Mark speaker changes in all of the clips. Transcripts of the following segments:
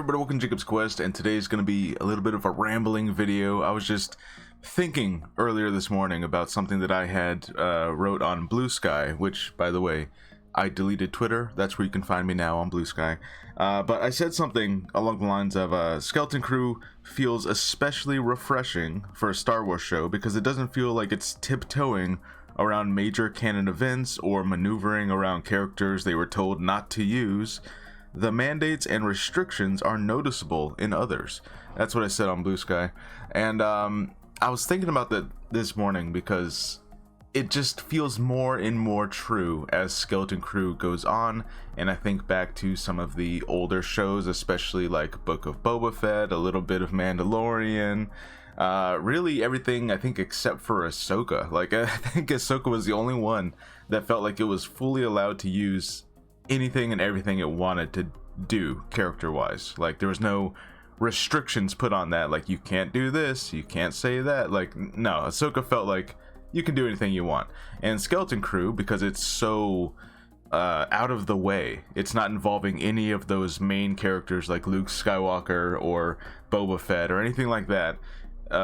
Speaker 1: everybody, welcome to Jacob's Quest, and today is going to be a little bit of a rambling video. I was just thinking earlier this morning about something that I had wrote on Blue Sky, which, by the way, I deleted Twitter. That's where you can find me now, on Blue Sky. But I said something along the lines of Skeleton Crew feels especially refreshing for a Star Wars show because it doesn't feel like it's tiptoeing around major canon events or maneuvering around characters they were told not to use. The mandates and restrictions are noticeable in others. That's what I said on Blue Sky. And I was thinking about that this morning because it just feels more and more true as Skeleton Crew goes on, and I think back to some of the older shows, especially like Book of Boba Fett, a little bit of Mandalorian, really everything, I think, except for Ahsoka. Like, I think Ahsoka was the only one that felt like it was fully allowed to use anything and everything it wanted to do character-wise. Like, there was no restrictions put on that, like, you can't do this, you can't say that. Like, no, Ahsoka felt like you can do anything you want. And Skeleton Crew, because it's so out of the way, it's not involving any of those main characters like Luke Skywalker or Boba Fett or anything like that.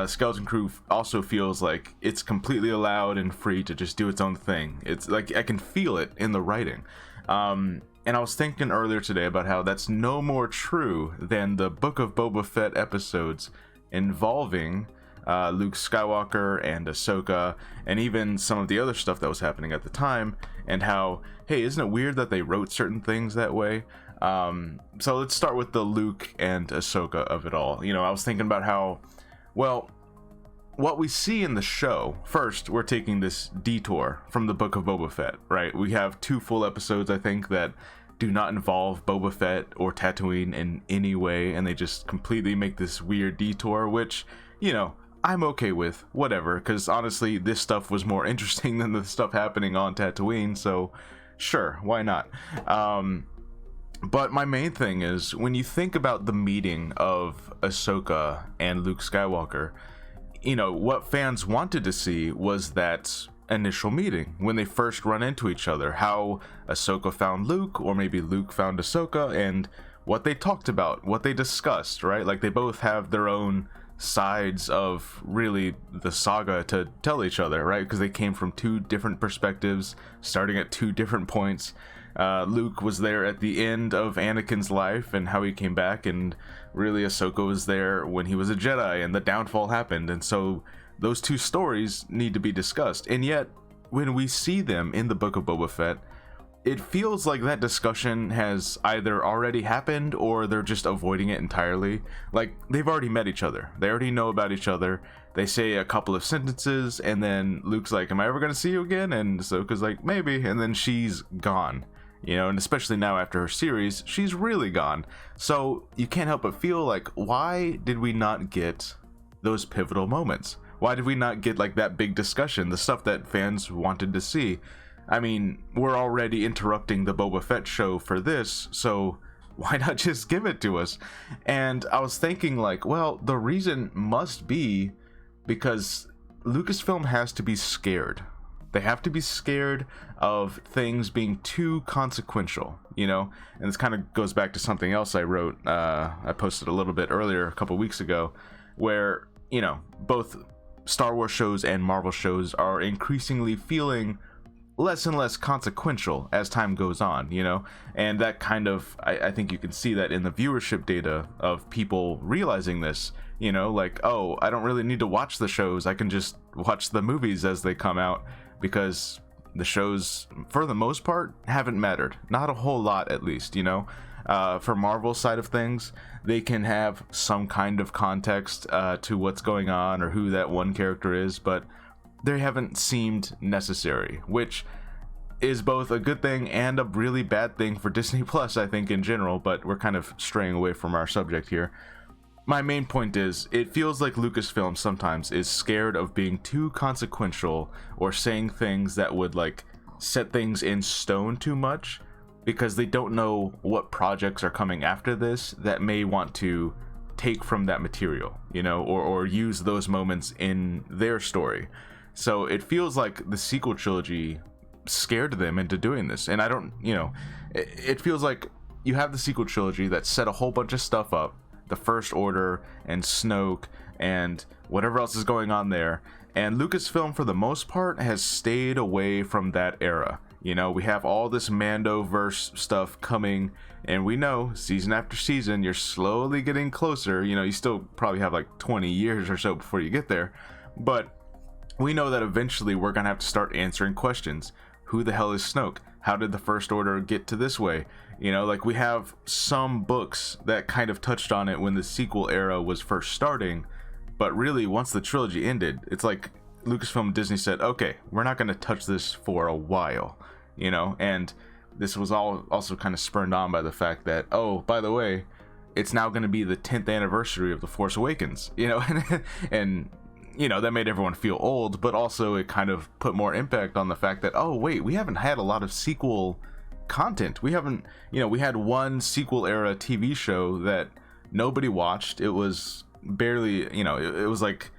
Speaker 1: Skeleton Crew also feels like it's completely allowed and free to just do its own thing. It's like I can feel it in the writing. And I was thinking earlier today about how that's no more true than the Book of Boba Fett episodes involving Luke Skywalker and Ahsoka, and even some of the other stuff that was happening at the time, and how, hey, isn't it weird that they wrote certain things that way? So let's start with the Luke and Ahsoka of it all. You know, I was thinking about how, well, what we see in the show, first, we're taking this detour from the Book of Boba Fett, right? We have 2 full episodes, I think, that do not involve Boba Fett or Tatooine in any way, and they just completely make this weird detour, which, you know, I'm okay with, whatever, because honestly, this stuff was more interesting than the stuff happening on Tatooine, so sure, why not? But my main thing is, when you think about the meeting of Ahsoka and Luke Skywalker, you know, what fans wanted to see was that initial meeting when they first run into each other, how Ahsoka found Luke, or maybe Luke found Ahsoka, and what they talked about, what they discussed, right? Like, they both have their own sides of really the saga to tell each other, right? Because they came from 2 different perspectives, starting at 2 different points. Luke was there at the end of Anakin's life and how he came back, and really Ahsoka was there when he was a Jedi and the downfall happened, and so those 2 stories need to be discussed. And yet, when we see them in the Book of Boba Fett, it feels like that discussion has either already happened or they're just avoiding it entirely. Like, they've already met each other, they already know about each other, they say a couple of sentences, and then Luke's like, am I ever gonna see you again? And Ahsoka's like, maybe, and then she's gone. You know, and especially now after her series, she's really gone. So you can't help but feel like, why did we not get those pivotal moments? Why did we not get like that big discussion, the stuff that fans wanted to see? I mean, we're already interrupting the Boba Fett show for this, so why not just give it to us? And I was thinking, like, well, the reason must be because Lucasfilm has to be scared. They have to be scared of things being too consequential, you know? And this kind of goes back to something else I wrote. I posted a little bit earlier, a couple weeks ago, where, you know, both Star Wars shows and Marvel shows are increasingly feeling less and less consequential as time goes on, you know? And that kind of, I think you can see that in the viewership data of people realizing this, you know? Like, oh, I don't really need to watch the shows, I can just watch the movies as they come out, because the shows, for the most part, haven't mattered. Not a whole lot, at least, you know? For Marvel's side of things, they can have some kind of context to what's going on or who that one character is, but they haven't seemed necessary, which is both a good thing and a really bad thing for Disney Plus, I think, in general, but we're kind of straying away from our subject here. My main point is, it feels like Lucasfilm sometimes is scared of being too consequential or saying things that would, like, set things in stone too much, because they don't know what projects are coming after this that may want to take from that material, you know, or use those moments in their story. So it feels like the sequel trilogy scared them into doing this, and I don't, you know, it feels like you have the sequel trilogy that set a whole bunch of stuff up, the First Order and Snoke and whatever else is going on there, and Lucasfilm for the most part has stayed away from that era. You know, we have all this Mandoverse stuff coming, and we know season after season you're slowly getting closer. You know, you still probably have like 20 years or so before you get there, but we know that eventually we're gonna have to start answering questions. Who the hell is Snoke? How did the First Order get to this way? You know, like, we have some books that kind of touched on it when the sequel era was first starting, but really once the trilogy ended, it's like Lucasfilm and Disney said, okay, we're not going to touch this for a while, you know. And this was all also kind of spurred on by the fact that, oh, by the way, it's now going to be the 10th anniversary of The Force Awakens, you know. And you know, that made everyone feel old, but also it kind of put more impact on the fact that, oh wait, we haven't had a lot of sequel content. We haven't, you know, we had one sequel era TV show that nobody watched. It was barely, you know, it was like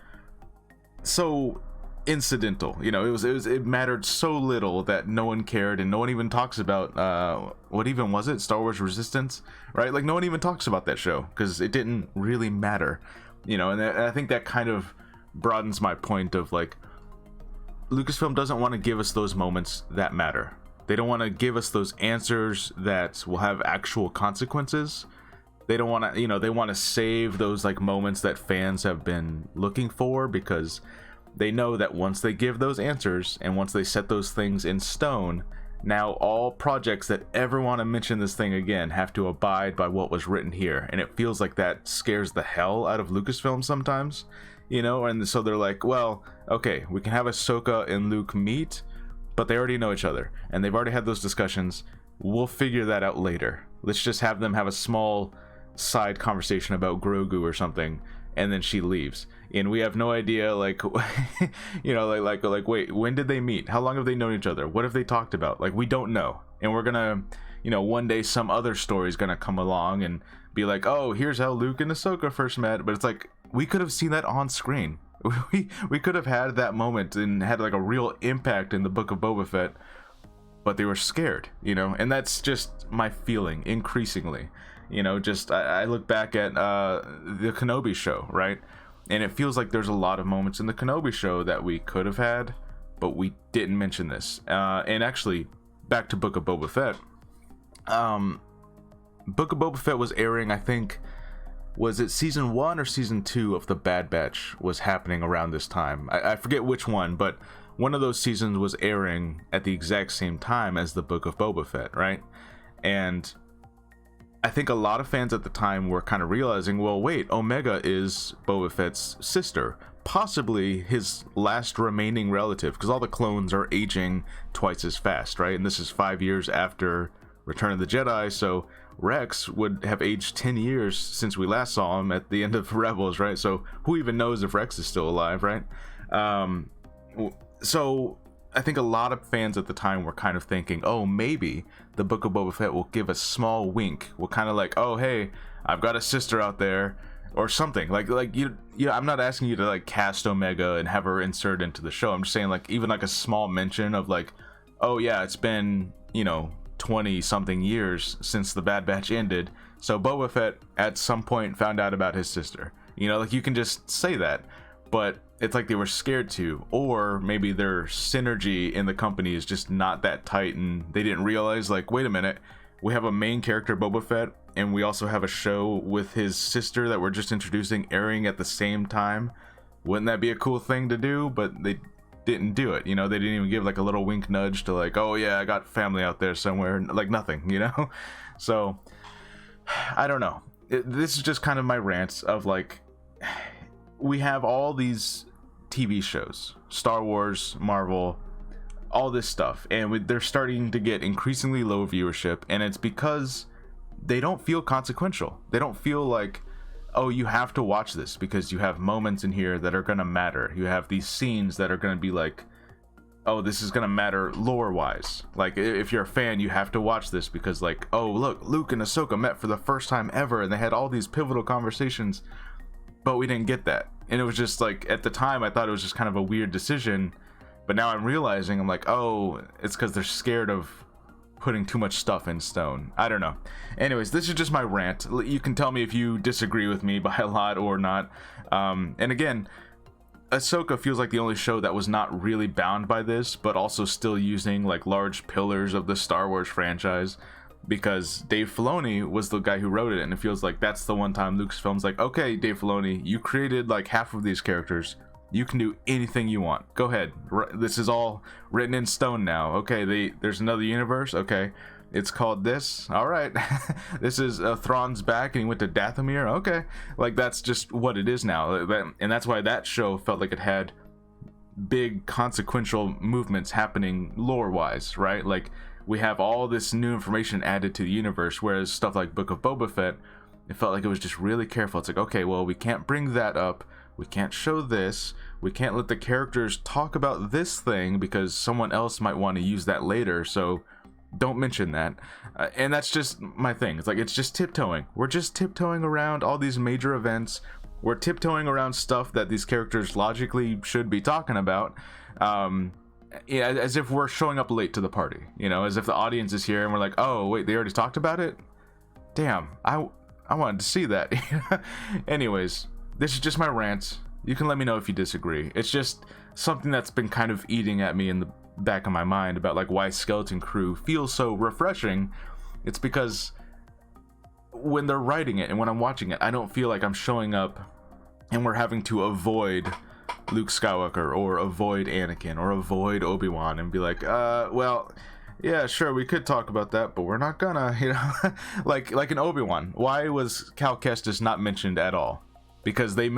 Speaker 1: so incidental, you know. It mattered so little that no one cared, and no one even talks about what even was it, Star Wars Resistance, right? Like, no one even talks about that show because it didn't really matter, you know. And I think that kind of broadens my point of, like, Lucasfilm doesn't want to give us those moments that matter. They don't want to give us those answers that will have actual consequences. They don't want to, you know, they want to save those, like, moments that fans have been looking for, because they know that once they give those answers and once they set those things in stone, now all projects that ever want to mention this thing again have to abide by what was written here. And it feels like that scares the hell out of Lucasfilm sometimes, you know. And so they're like, well, okay, we can have Ahsoka and Luke meet, but they already know each other and they've already had those discussions. We'll figure that out later. Let's just have them have a small side conversation about Grogu or something, and then she leaves, and we have no idea, like, you know, like wait, when did they meet? How long have they known each other? What have they talked about? Like, we don't know. And we're gonna, you know, one day some other story is gonna come along and be like, oh, here's how Luke and Ahsoka first met. But it's like, we could have seen that on screen. We could have had that moment and had like a real impact in the Book of Boba Fett, but they were scared, you know. And that's just my feeling increasingly, you know. Just I look back at the Kenobi show, right, and it feels like there's a lot of moments in the Kenobi show that we could have had, but we didn't mention this. And actually, back to Book of Boba Fett. Book of Boba Fett was airing, I think, was it season 1 or season 2 of the Bad Batch was happening around this time. I forget which one, but one of those seasons was airing at the exact same time as the Book of Boba Fett, right? And I think a lot of fans at the time were kind of realizing, well, wait, Omega is Boba Fett's sister, possibly his last remaining relative, because all the clones are aging twice as fast, right? And this is 5 years after Return of the Jedi, so Rex would have aged 10 years since we last saw him at the end of Rebels, right? So who even knows if Rex is still alive, right? So I think a lot of fans at the time were kind of thinking, oh, maybe the Book of Boba Fett will give a small wink. We'll kind of like, oh, hey, I've got a sister out there, or something. Like you, I'm not asking you to like cast Omega and have her insert into the show. I'm just saying, like, even like a small mention of like, oh yeah, it's been, you know, 20 something years since the Bad Batch ended, so Boba Fett at some point found out about his sister, you know. Like, you can just say that, but it's like they were scared to, or maybe their synergy in the company is just not that tight and they didn't realize, like, wait a minute, we have a main character, Boba Fett, and we also have a show with his sister that we're just introducing airing at the same time. Wouldn't that be a cool thing to do? But they didn't do it, you know. They didn't even give like a little wink nudge to like, oh yeah, I got family out there somewhere, like nothing, you know. So I don't know, this is just kind of my rants of like, we have all these TV shows, Star Wars, Marvel, all this stuff, and they're starting to get increasingly low viewership, and it's because they don't feel consequential. They don't feel like, oh, you have to watch this because you have moments in here that are going to matter. You have these scenes that are going to be like, oh, this is going to matter lore-wise. Like, if you're a fan, you have to watch this because, like, oh, look, Luke and Ahsoka met for the first time ever, and they had all these pivotal conversations, but we didn't get that. And it was just, like, at the time, I thought it was just kind of a weird decision, but now I'm realizing, I'm like, oh, it's because they're scared of putting too much stuff in stone. I don't know. Anyways, this is just my rant. You can tell me if you disagree with me by a lot or not. And again, Ahsoka feels like the only show that was not really bound by this, but also still using like large pillars of the Star Wars franchise, because Dave Filoni was the guy who wrote it, and it feels like that's the one time Lucasfilm's like, okay, Dave Filoni, you created like half of these characters. You can do anything you want. Go ahead. This is all written in stone now. Okay, there's another universe. Okay, it's called this. All right. This is Thrawn's back and he went to Dathomir. Okay, like that's just what it is now, and that's why that show felt like it had big consequential movements happening lore-wise, right? Like we have all this new information added to the universe, whereas stuff like Book of Boba Fett, it felt like it was just really careful. It's like, okay, well, we can't bring that up. We can't show this. We can't let the characters talk about this thing because someone else might want to use that later. So don't mention that. And that's just my thing. It's like, it's just tiptoeing. We're just tiptoeing around all these major events. We're tiptoeing around stuff that these characters logically should be talking about. Yeah, as if we're showing up late to the party, you know, as if the audience is here and we're like, oh, wait, they already talked about it? Damn, I wanted to see that. Anyways, this is just my rant. You can let me know if you disagree. It's just something that's been kind of eating at me in the back of my mind about like why Skeleton Crew feels so refreshing. It's because when they're writing it and when I'm watching it, I don't feel like I'm showing up and we're having to avoid Luke Skywalker or avoid Anakin or avoid Obi-Wan and be like, well, yeah, sure, we could talk about that, but we're not gonna, you know. like in Obi-Wan, why was Cal Kestis not mentioned at all? Because they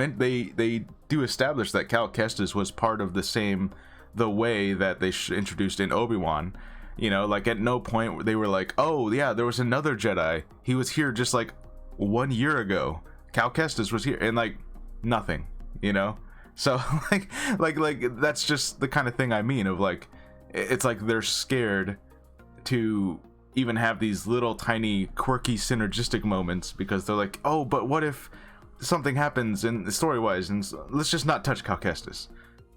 Speaker 1: do establish that Cal Kestis was part of the way that they introduced in Obi-Wan. You know, like at no point they were like, oh yeah, there was another Jedi. He was here just like 1 year ago. Cal Kestis was here, and like nothing, you know. So like that's just the kind of thing I mean. Of like, it's like they're scared to even have these little tiny quirky synergistic moments because they're like, oh, but what if something happens in story-wise, and let's just not touch Cal Kestis.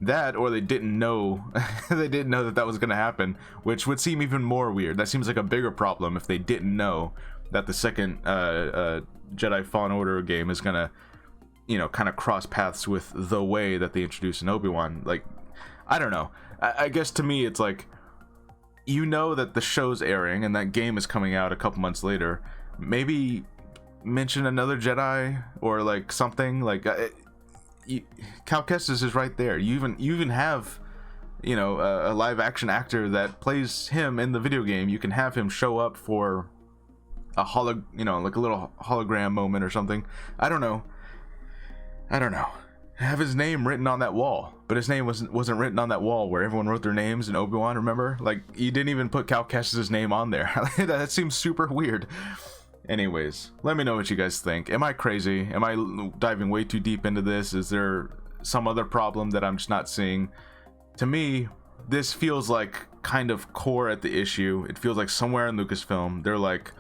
Speaker 1: That, or they didn't know they didn't know that was gonna happen, which would seem even more weird. That seems like a bigger problem if they didn't know that the second Jedi Fallen Order game is gonna, you know, kind of cross paths with the way that they introduced in Obi-Wan. Like, I don't know. I guess to me it's like, you know that the show's airing and that game is coming out a couple months later. Maybe mention another Jedi or like something like Cal Kestis is right there. You even have, you know, a live action actor that plays him in the video game. You can have him show up for a you know, like a little hologram moment or something. I don't know. Have his name written on that wall, but his name wasn't written on that wall where everyone wrote their names in Obi-Wan. Remember, like you didn't even put Cal Kestis' name on there. That seems super weird. Anyways, let me know what you guys think. Am I crazy? Am I diving way too deep into this? Is there some other problem that I'm just not seeing? To me, this feels like kind of core at the issue. It feels like somewhere in Lucasfilm, they're like,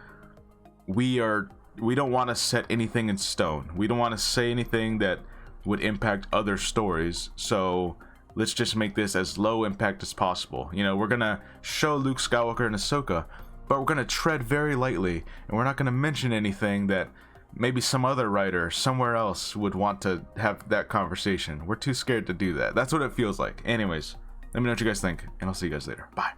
Speaker 1: we don't want to set anything in stone. We don't want to say anything that would impact other stories. So let's just make this as low impact as possible. You know, we're gonna show Luke Skywalker and Ahsoka, but we're going to tread very lightly, and we're not going to mention anything that maybe some other writer somewhere else would want to have that conversation. We're too scared to do that. That's what it feels like. Anyways, let me know what you guys think, and I'll see you guys later. Bye.